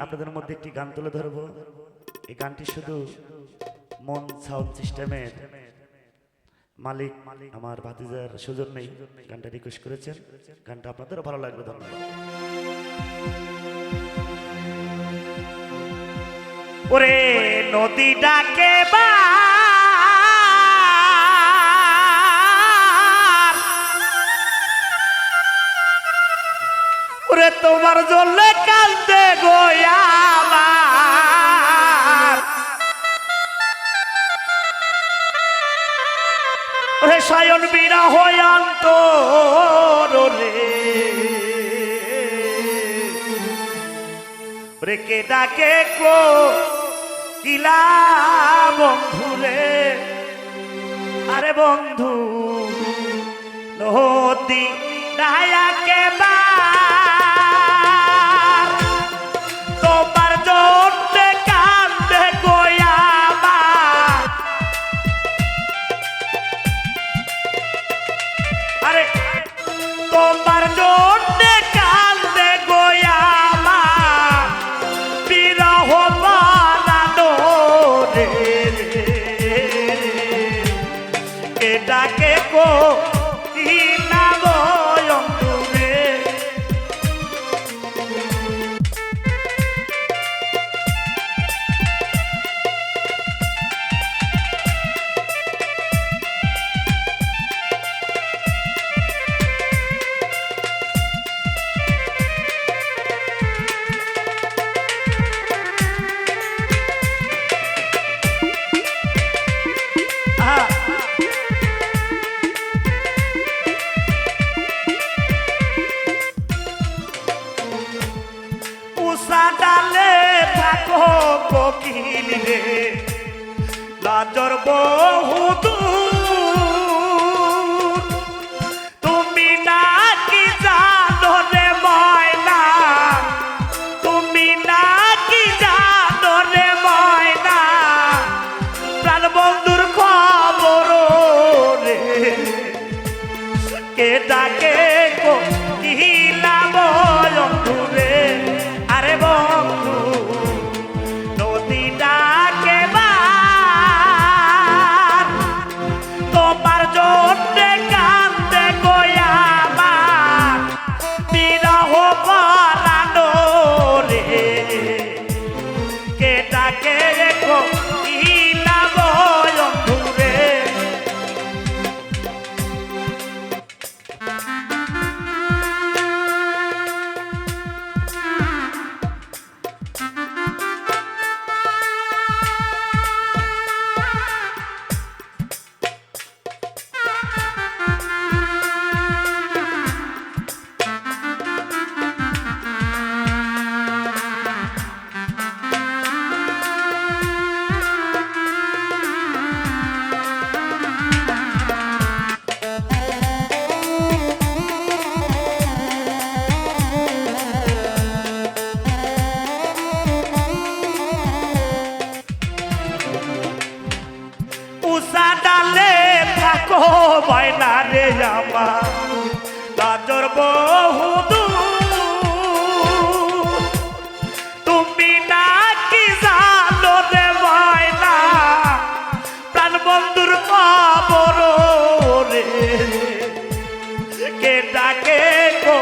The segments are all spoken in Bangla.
আপনাদের মধ্যে একটি গান তুলে ধরবো। এই গানটি শুধু মন সাউন্ড সিস্টেমের মালিক আমার ভাতিজার সুজন নেই গানটা রিকোয়েস্ট করেছেন। গানটা আপনাদেরও ভালো লাগবে, ধন্যবাদ। ওরে নদী ডাকে বা ওরে তোমার জলে কাঁদতে গোয়াবার ওরে সায়ন বিরহ অন্তর রে ওরে কে ডাকে কো কিলা বন্ধু রে আরে বন্ধু নদী ডায়াকে বা তোমার জন্যে কান্দে গোয়াবার আরে তোমার জন্যে কান্দে গোয়াবার বিরহ বানানো রে এটাকে কো ডালে থাকো কোকিল রে লাজর বহুদূর তুমি না কি জানো রে ময়না তুমি না কি জানো রে ময়না প্রাণ বন্ধুর খবর রে কে ডাকে কোকিলা বন্ধু রে আরে বন্ধু নদী ডাকে বার তোমার জন্যে কান্দে গোয়াবার বিরহ পরানো রে কে ডাকে কোকিলা বন্ধু রে ডালে থাকো ময়না রে আমার লাজর বহুদূর তুমি না কি জানো রে ময়না প্রাণ বন্ধুর খবর রে কে ডাকে কো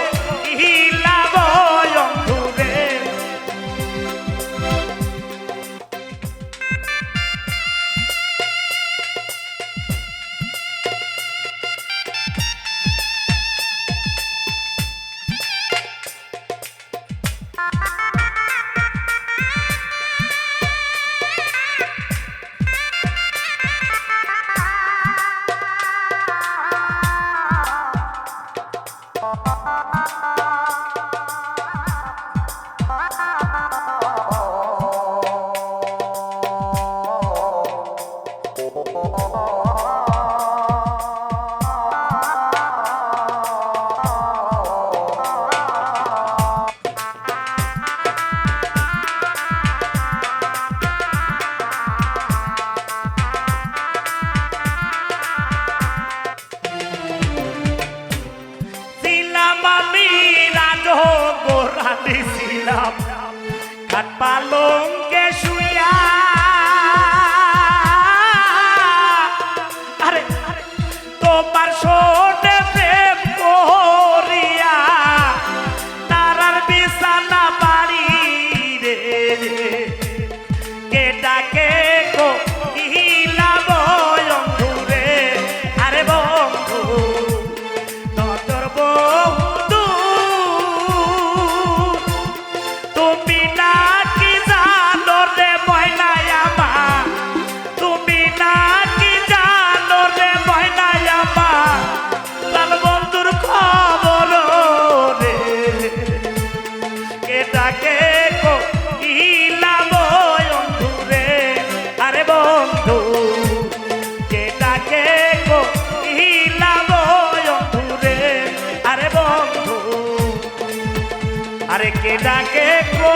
ইলা বন্ধু রে খাট পালঙ্কে শুইয়া আরে তোমার শোনে প্রেম করিয়া তারার বিছানা বাড়ি রে কে ডাকে গো ইলা বন্ধু রে আরে বন্ধু তোর বন্ধু তুমি না কি জানো রে ময়নাই আমার তুমি না কি জানো রে ময়নাই আমার তার বন্ধুর খবর রে কে ডাকে গো ইলা বন্ধু রে আরে বন্ধু কে ডাকে গো ইলা বন্ধু রে আরে বন্ধু আরে কে ডাকে গো